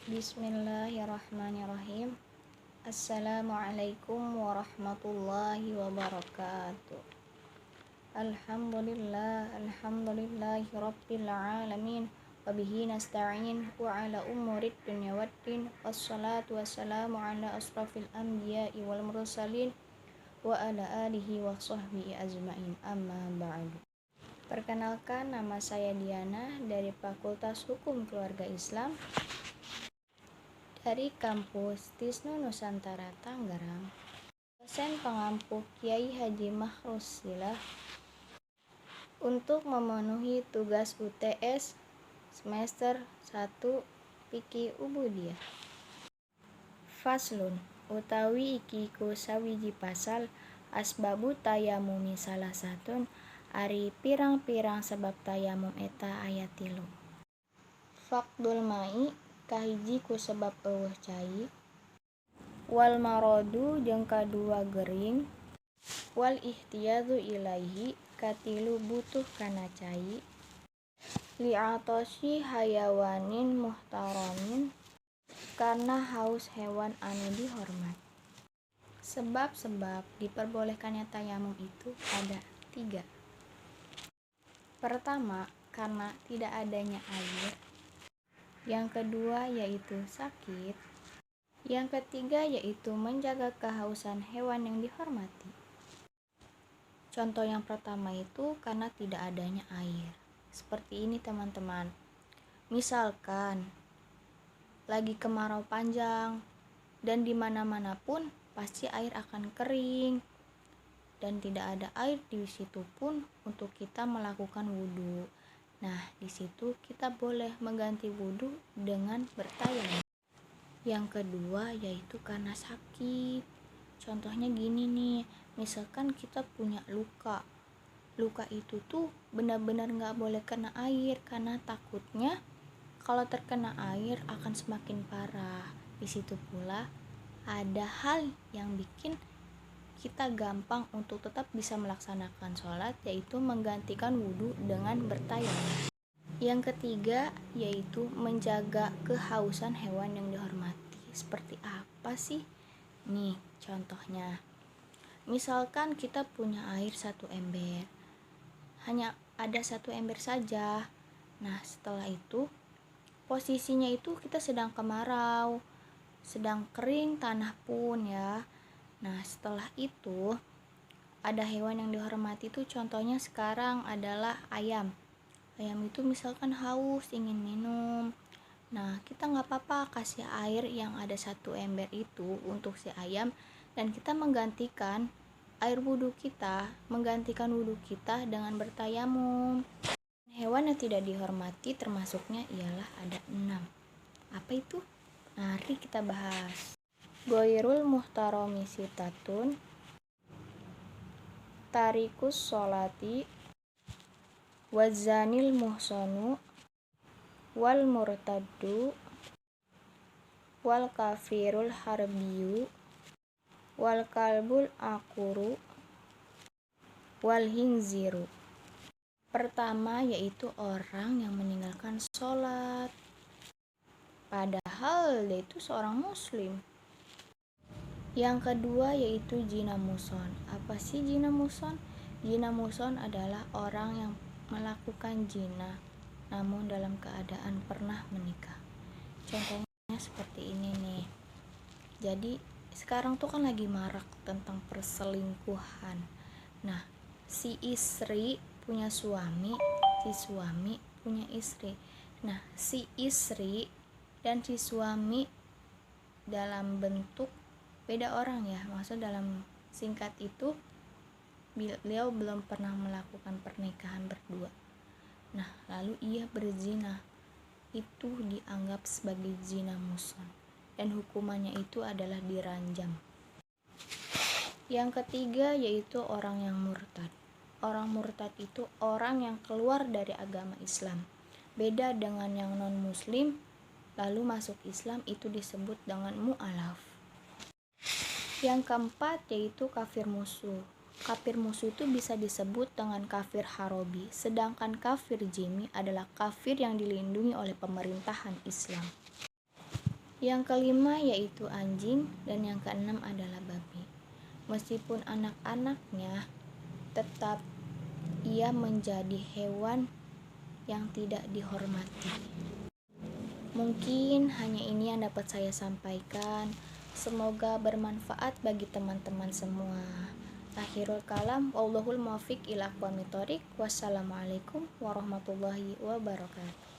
Bismillahirrahmanirrahim. Assalamualaikum warahmatullahi wabarakatuh. Alhamdulillahi rabbil alamin. Wabihi nasta'in wa ala umurid dunya waddin. Wassalatu wassalamu ala asrafil anbiya'i wal mursalin wa ala alihi wa sahbihi ajma'in. Amma ba'du. Perkenalkan, nama saya Diana dari Fakultas Hukum Keluarga Islam dari kampus Tisnu Nusantara Tangerang. Dosen pengampu Kiai Haji Mahrus Silah untuk memenuhi tugas UTS semester 1 Fikih Ubudiyah. Faslun utawi iki ku sawiji pasal asbabu tayamumi salah satun ari pirang-pirang sebab tayamum eta aya 3. Faqdul mai kahiji ku sebab eueuh cai, wal marodu jeung kadua gering, wal ihtiyadu ilaihi katilu butuh kana cai, li'atoshi hayawanin muhtaramin karena haus hewan anu dihormat. Sebab-sebab diperbolehkannya tayamum itu ada 3. Pertama, karena tidak adanya air. Yang kedua yaitu sakit. Yang ketiga yaitu menjaga kehausan hewan yang dihormati. Contoh yang pertama itu karena tidak adanya air. Seperti ini teman-teman. Misalkan lagi kemarau panjang dan di mana-mana pun pasti air akan kering dan tidak ada air di situ pun untuk kita melakukan wudhu. Nah, di situ kita boleh mengganti wudhu dengan bertayamum. Yang kedua yaitu karena sakit. Contohnya gini nih, misalkan kita punya luka. Luka itu tuh benar-benar nggak boleh kena air karena takutnya kalau terkena air akan semakin parah. Di situ pula ada hal yang bikin kita gampang untuk tetap bisa melaksanakan sholat, yaitu menggantikan wudhu dengan bertayamum. Yang ketiga yaitu menjaga kehausan hewan yang dihormati. Seperti apa sih? Nih contohnya, misalkan kita punya air 1 ember, hanya ada 1 ember saja. Nah setelah itu posisinya itu kita sedang kemarau, sedang kering tanah pun ya. Nah setelah itu ada hewan yang dihormati itu contohnya sekarang adalah ayam. Ayam itu misalkan haus ingin minum. Nah kita nggak apa-apa kasih air yang ada 1 ember itu untuk si ayam dan kita menggantikan air wudhu kita, menggantikan wudhu kita dengan bertayamum. Hewan yang tidak dihormati termasuknya ialah ada 6. Apa itu? Mari kita bahas. Goirul muhtarami sitatun, tarikus sholati, wazanil muhsonu, wal murtaddu, wal kafirul harbiyu, wal kalbul akuru, wal hinziru. Pertama yaitu orang yang meninggalkan sholat padahal dia itu seorang muslim. Yang kedua yaitu jina muson. Apa sih jina muson? Jina muson adalah orang yang melakukan jina namun dalam keadaan pernah menikah. Contohnya seperti ini nih. Jadi sekarang tuh kan lagi marak tentang perselingkuhan. Nah, si istri punya suami, si suami punya istri. Nah, si istri dan si suami dalam bentuk beda orang ya, maksud dalam singkat itu beliau belum pernah melakukan pernikahan berdua. Nah lalu ia berzina, itu dianggap sebagai zina muson dan hukumannya itu adalah diranjam. Yang ketiga yaitu orang yang murtad. Orang murtad itu orang yang keluar dari agama Islam, beda dengan yang non muslim lalu masuk Islam, itu disebut dengan mu'alaf. Yang keempat yaitu kafir musuh. Kafir musuh itu bisa disebut dengan kafir harobi, sedangkan kafir jimi adalah kafir yang dilindungi oleh pemerintahan Islam. Yang kelima yaitu anjing, dan yang keenam adalah babi. Meskipun anak-anaknya, tetap ia menjadi hewan yang tidak dihormati. Mungkin hanya ini yang dapat saya sampaikan. Semoga bermanfaat bagi teman-teman semua. Akhirul kalam, wallahul muwaffiq ila aqwamit thoriq. Wassalamualaikum warahmatullahi wabarakatuh.